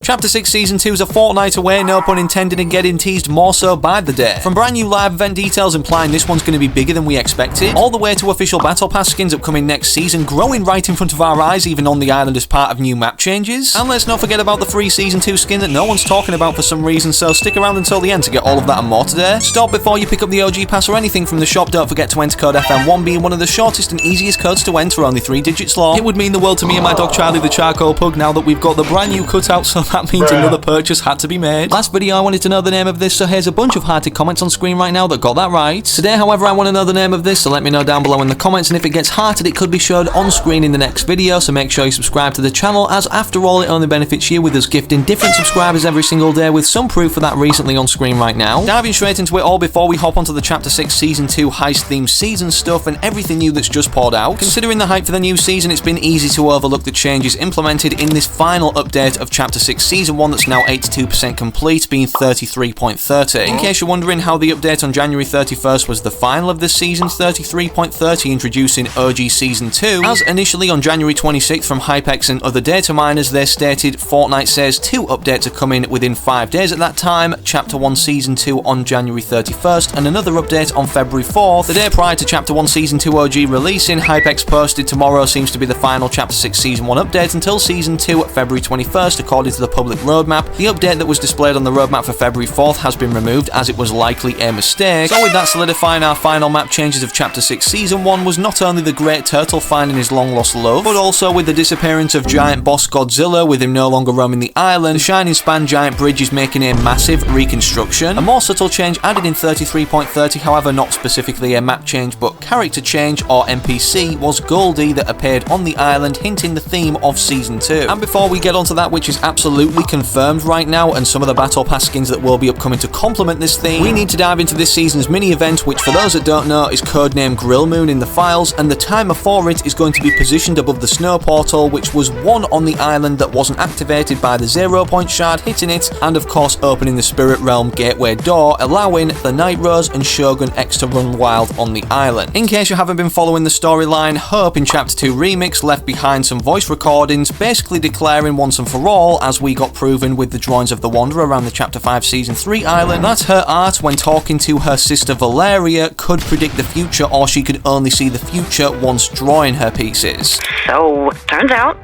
Chapter 6 Season 2 is a fortnight away, no pun intended, and getting teased more so by the day. From brand new live event details implying this one's going to be bigger than we expected, all the way to official Battle Pass skins upcoming next season, growing right in front of our eyes even on the island as part of new map changes. And let's not forget about the free Season 2 skin that no one's talking about for some reason, so stick around until the end to get all of that and more today. Stop before you pick up the OG pass or anything from the shop. Don't forget to enter code FM1, being one of the shortest and easiest codes to enter, only 3 digits long. It would mean the world to me and my dog Charlie the Charcoal Pug now that we've got the brand new cutout, so that means another purchase had to be made. Last video I wanted to know the name of this, so here's a bunch of hearted comments on screen right now that got that right. Today, however, I want to know the name of this, so let me know down below in the comments, and if it gets hearted it could be showed on screen in the next video, so make sure you subscribe to the channel, as after all it only benefits you, with us gifting different subscribers every single day, with some proof for that recently on screen right now. Diving straight into it all before we hop onto the Chapter 6 Season 2 heist themed season stuff and everything new that's just poured out. Considering the hype for the new season, it's been easy to overlook the changes implemented in this final update of Chapter 6 Season 1 that's now 82% complete, being 33.30. In case you're wondering how the update on January 31st was the final of this season, 33.30 introducing OG Season 2, as initially on January 26th from Hypex and other data miners they stated Fortnite says 2 updates are coming within 5 days at that time, Chapter 1 Season 2 on January 31st and another update on February 4th. The day prior to Chapter 1 Season 2 OG releasing, Hypex posted tomorrow seems to be the final Chapter 6 Season 1 update until Season 2 at February 21st according to the public roadmap. The update that was displayed on the roadmap for February 4th has been removed as it was likely a mistake. So with that solidifying our final map changes of Chapter 6 Season 1 was not only the Great Turtle finding his long lost love, but also with the disappearance of giant boss Godzilla with him no longer roaming the island, the Shining Span giant bridge is making a massive reconstruction. A more subtle change added in 33.30, however not specifically a map change but character change or NPC, was Goldie that appeared on the island, hinting the theme of Season 2. And before we get onto that, which is absolutely confirmed right now, and some of the Battle Pass skins that will be upcoming to complement this theme, we need to dive into this season's mini event, which for those that don't know is codenamed Grill Moon in the files, and the timer for it is going to be positioned above the snow portal, which was one on the island that wasn't activated by the 0 point shard hitting it, and of course opening the Spirit Realm gateway door, allowing the Night Rose and Shogun X to run wild on the island. In case you haven't been following the storyline, Hope in Chapter 2 Remix left behind some voice recordings basically declaring once and for all, as we got proven with the drawings of the Wanderer around the Chapter 5 Season 3 island, that her art when talking to her sister Valeria could predict the future, or she could only see the future once drawing her pieces. So, turns out,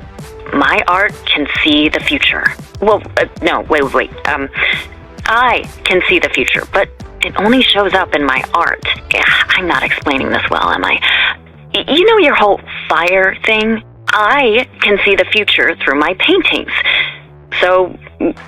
my art can see the future. Well, no, wait. I can see the future, but it only shows up in my art. I'm not explaining this well, am I? You know your whole fire thing? I can see the future through my paintings. So,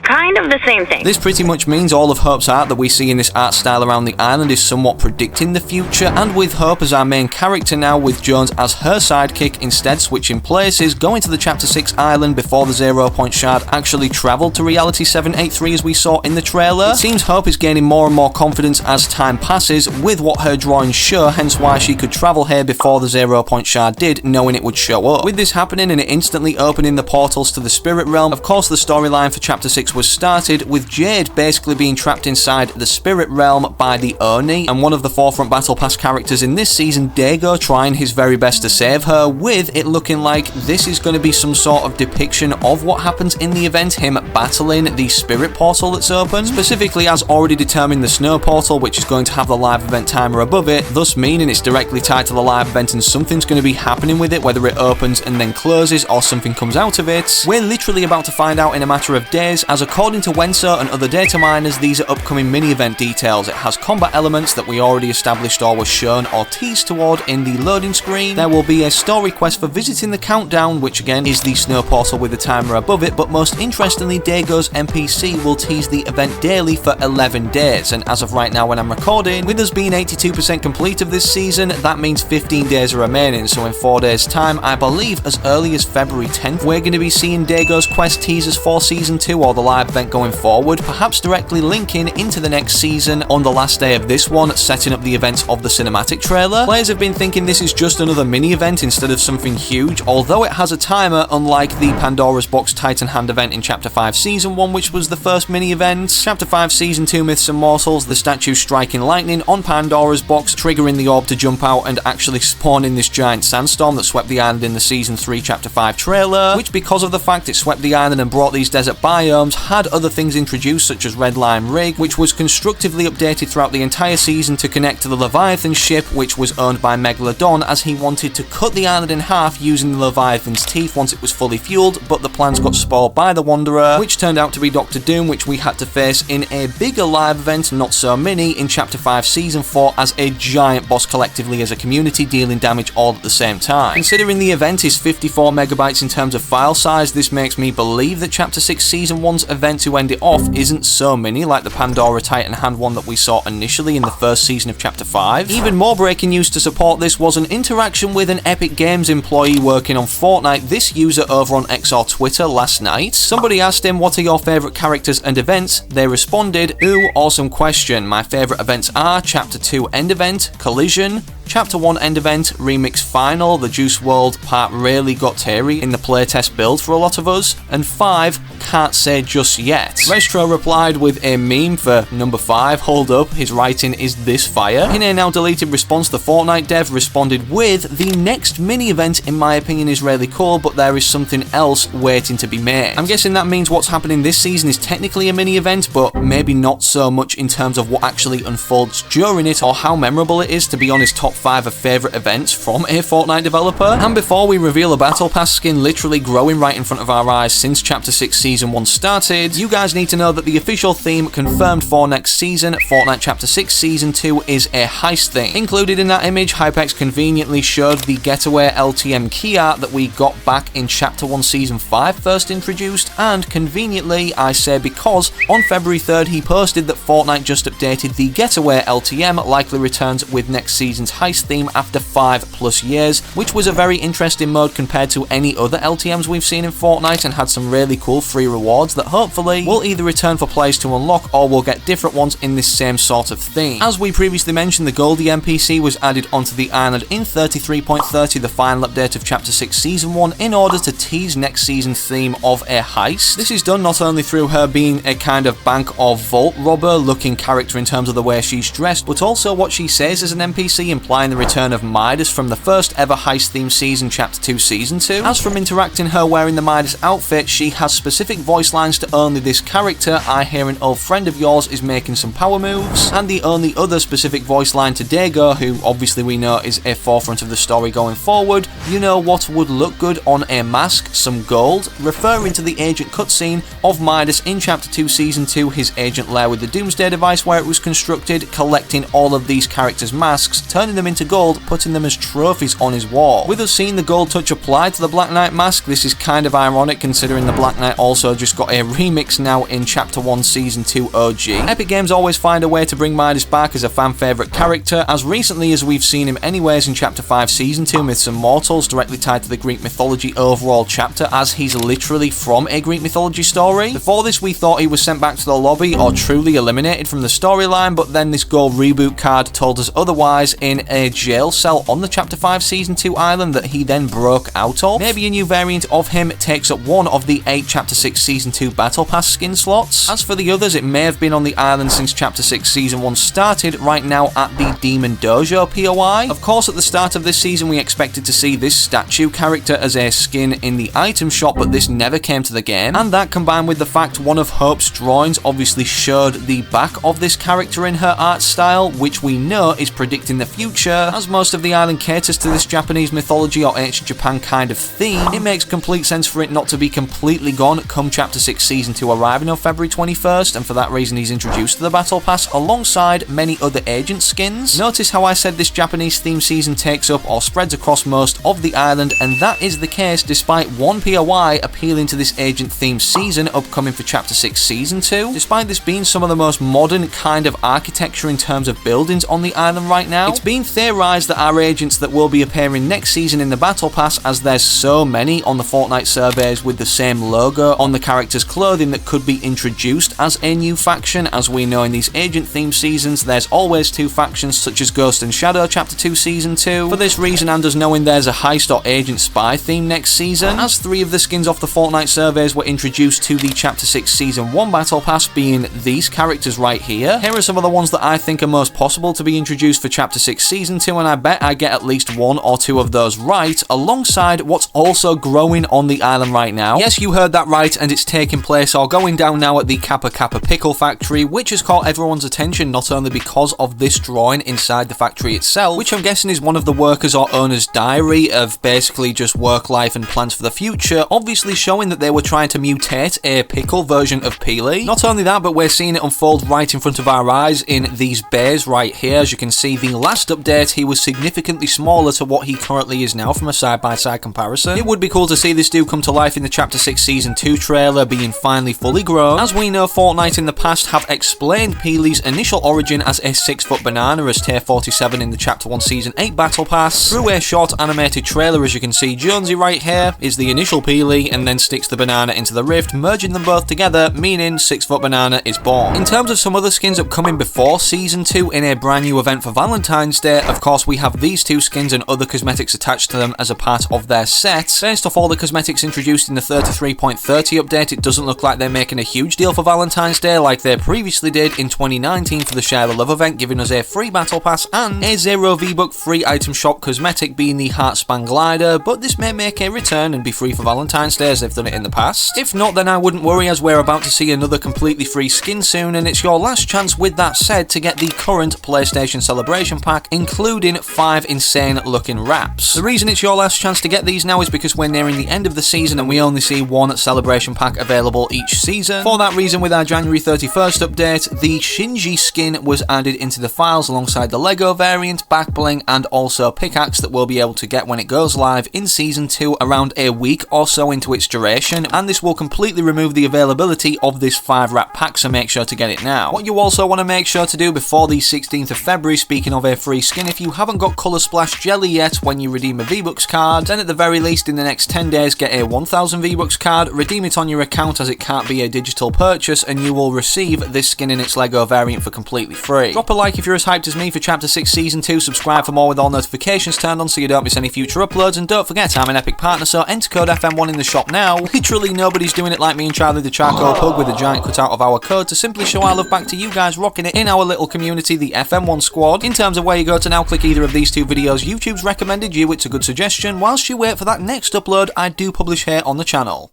kind of the same thing. This pretty much means all of Hope's art that we see in this art style around the island is somewhat predicting the future, and with Hope as our main character now, with Jones as her sidekick instead switching places, going to the Chapter 6 island before the 0 point shard actually travelled to Reality 783 as we saw in the trailer. It seems Hope is gaining more and more confidence as time passes with what her drawings show, hence why she could travel here before the 0 point shard did, knowing it would show up. With this happening and it instantly opening the portals to the Spirit Realm, of course the storyline for Chapter 6 was started, with Jade basically being trapped inside the Spirit Realm by the Oni, and one of the Forefront Battle Pass characters in this season, Dago, trying his very best to save her, with it looking like this is going to be some sort of depiction of what happens in the event, him battling the Spirit Portal that's open, specifically as already determined the Snow Portal, which is going to have the live event timer above it, thus meaning it's directly tied to the live event and something's going to be happening with it, whether it opens and then closes or something comes out of it. We're literally about to find out in a matter of days, as according to Wenso and other data miners, these are upcoming mini-event details. It has combat elements that we already established or were shown or teased toward in the loading screen. There will be a story quest for visiting the countdown, which again is the snow portal with the timer above it, but most interestingly, Dago's NPC will tease the event daily for 11 days, and as of right now when I'm recording, with us being 82% complete of this season, that means 15 days are remaining, so in 4 days time, I believe as early as February 10th, we're going to be seeing Dago's quest teasers for Season 2 or the live event going forward, perhaps directly linking into the next season on the last day of this one, setting up the events of the cinematic trailer. Players have been thinking this is just another mini event instead of something huge, although it has a timer, unlike the Pandora's Box Titan Hand event in Chapter 5 Season 1, which was the first mini event. Chapter 5 Season 2 Myths and Mortals, the statue striking lightning on Pandora's Box, triggering the orb to jump out and actually spawning this giant sandstorm that swept the island in the Season 3 Chapter 5 trailer, which because of the fact it swept the island and brought these desert biomes biomes had other things introduced such as Red Line Rig, which was constructively updated throughout the entire season to connect to the Leviathan ship, which was owned by Megalodon, as he wanted to cut the island in half using the Leviathan's teeth once it was fully fueled, but the plans got spoiled by the Wanderer, which turned out to be Doctor Doom, which we had to face in a bigger live event, not so mini, in Chapter 5 Season 4 as a giant boss collectively as a community, dealing damage all at the same time. Considering the event is 54 megabytes in terms of file size, this makes me believe that Chapter 6 Season 1's event to end it off isn't so mini like the Pandora Titan Hand one that we saw initially in the first season of Chapter 5. Even more breaking news to support this was an interaction with an Epic Games employee working on Fortnite, this user over on XR Twitter last night. Somebody asked him, what are your favourite characters and events? They responded, ooh, awesome question. My favourite events are Chapter 2 End Event, Collision, Chapter 1 End Event, Remix Final, the Juice WRLD part really got teary in the playtest build for a lot of us, and 5, can't say just yet. Restro replied with a meme for number 5, hold up, his writing is this fire. In a now deleted response, the Fortnite dev responded with, the next mini event in my opinion is really cool, but there is something else waiting to be made. I'm guessing that means what's happening this season is technically a mini event, but maybe not so much in terms of what actually unfolds during it or how memorable it is. To be honest, top 5 of favourite events from a Fortnite developer. And before we reveal a Battle Pass skin literally growing right in front of our eyes since Chapter 6 Season 1 started, you guys need to know that the official theme confirmed for next season, Fortnite Chapter 6 Season 2, is a heist theme. Included in that image, Hypex conveniently showed the Getaway LTM key art that we got back in Chapter 1 Season 5 first introduced, and conveniently I say because on February 3rd he posted that Fortnite just updated the Getaway LTM likely returns with next season's heist theme after 5+ years, which was a very interesting mode compared to any other LTMs we've seen in Fortnite, and had some really cool free rewards that hopefully will either return for players to unlock or will get different ones in this same sort of theme. As we previously mentioned, the Goldie NPC was added onto the island in 33.30, the final update of Chapter 6 Season 1, in order to tease next season's theme of a heist. This is done not only through her being a kind of bank of vault robber looking character in terms of the way she's dressed, but also what she says as an NPC, implying the return of Midas from the first ever heist theme season, Chapter 2 Season 2. As from interacting her wearing the Midas outfit, she has specific voice lines to only this character. I hear an old friend of yours is making some power moves, and the only other specific voice line to Dago, who obviously we know is a forefront of the story going forward, you know what would look good on a mask? Some gold, referring to the agent cutscene of Midas in Chapter 2 Season 2, his agent lair with the Doomsday device where it was constructed, collecting all of these characters' masks, turning them into gold, putting them as trophies on his wall. With us seeing the gold touch applied to the Black Knight mask, this is kind of ironic considering the Black Knight also just got a remix now in Chapter 1 Season 2 OG. Epic Games always find a way to bring Midas back as a fan favourite character, as recently as we've seen him anyways in Chapter 5 Season 2 Myths and Mortals, directly tied to the Greek mythology overall chapter, as he's literally from a Greek mythology story. Before this we thought he was sent back to the lobby or truly eliminated from the storyline, but then this gold reboot card told us otherwise in a jail cell on the Chapter 5 Season 2 island that he then broke out of. Maybe a new variant of him takes up one of the 8 Chapter 6 Season 2 Battle Pass skin slots. As for the others, it may have been on the island since Chapter 6 Season 1 started, right now at the Demon Dojo POI. Of course, at the start of this season we expected to see this statue character as a skin in the item shop, but this never came to the game, and that combined with the fact one of Hope's drawings obviously showed the back of this character in her art style, which we know is predicting the future, as most of the island caters to this Japanese mythology or ancient Japan kind of theme. It makes complete sense for it not to be completely gone come Chapter 6 Season 2 arriving on February 21st, and for that reason he's introduced to the Battle Pass alongside many other agent skins. Notice how I said this Japanese theme season takes up or spreads across most of the island, and that is the case despite one POI appealing to this agent theme season upcoming for Chapter 6 Season 2. Despite this being some of the most modern kind of architecture in terms of buildings on the island right now, it's been theorized that our agents that will be appearing next season in the Battle Pass, as there's so many on the Fortnite surveys with the same logo on the character's clothing, that could be introduced as a new faction. As we know in these agent theme seasons, there's always two factions such as Ghost and Shadow Chapter 2 Season 2. For this reason, and us knowing there's a heist or agent spy theme next season, as 3 of the skins off the Fortnite surveys were introduced to the Chapter 6 Season 1 Battle Pass, being these characters right here. Here are some of the ones that I think are most possible to be introduced for Chapter 6 Season Season 2, and I bet I get at least 1 or 2 of those right, alongside what's also growing on the island right now. Yes, you heard that right, and it's taking place or going down now at the Kappa Kappa Pickle Factory, which has caught everyone's attention not only because of this drawing inside the factory itself, which I'm guessing is one of the workers' or owners' diary of basically just work life and plans for the future, obviously showing that they were trying to mutate a pickle version of Peely. Not only that, but we're seeing it unfold right in front of our eyes in these bays right here. As you can see, the last update, he was significantly smaller to what he currently is now from a side-by-side comparison. It would be cool to see this dude come to life in the Chapter 6 Season 2 trailer, being finally fully grown. As we know, Fortnite in the past have explained Peely's initial origin as a 6-foot banana as Tier 47 in the Chapter 1 Season 8 Battle Pass. Through a short animated trailer, as you can see, Jonesy right here is the initial Peely and then sticks the banana into the rift, merging them both together, meaning 6-foot banana is born. In terms of some other skins upcoming before Season 2 in a brand new event for Valentine's Day, of course we have these 2 skins and other cosmetics attached to them as a part of their set. Based off all the cosmetics introduced in the 33.30 update, it doesn't look like they're making a huge deal for Valentine's Day like they previously did in 2019 for the Share the Love event, giving us a free battle pass and a 0 V-Buck free item shop cosmetic being the Heartspan Glider, but this may make a return and be free for Valentine's Day as they've done it in the past. If not, then I wouldn't worry, as we're about to see another completely free skin soon, and it's your last chance with that said to get the current PlayStation Celebration Pack, including 5 insane looking wraps. The reason it's your last chance to get these now is because we're nearing the end of the season and we only see 1 Celebration Pack available each season. For that reason, with our January 31st update, the Shinji skin was added into the files alongside the Lego variant, back bling, and also pickaxe that we'll be able to get when it goes live in Season 2 around a week or so into its duration, and this will completely remove the availability of this 5 wrap pack, so make sure to get it now. What you also want to make sure to do before the 16th of February, speaking of a free skin, if you haven't got Colour Splash Jelly yet when you redeem a V-Bucks card, then at the very least in the next 10 days get a 1000 V-Bucks card, redeem it on your account as it can't be a digital purchase, and you will receive this skin in its Lego variant for completely free. Drop a like if you're as hyped as me for Chapter 6 Season 2, subscribe for more with all notifications turned on so you don't miss any future uploads, and don't forget I'm an Epic partner, so enter code FM1 in the shop now. Literally nobody's doing it like me and Charlie the Charcoal Pug with a giant cutout of our code to simply show our love back to you guys rocking it in our little community, the FM1 squad. In terms of where you go to now, click either of these 2 videos YouTube's recommended you, it's a good suggestion, whilst you wait for that next upload I do publish here on the channel.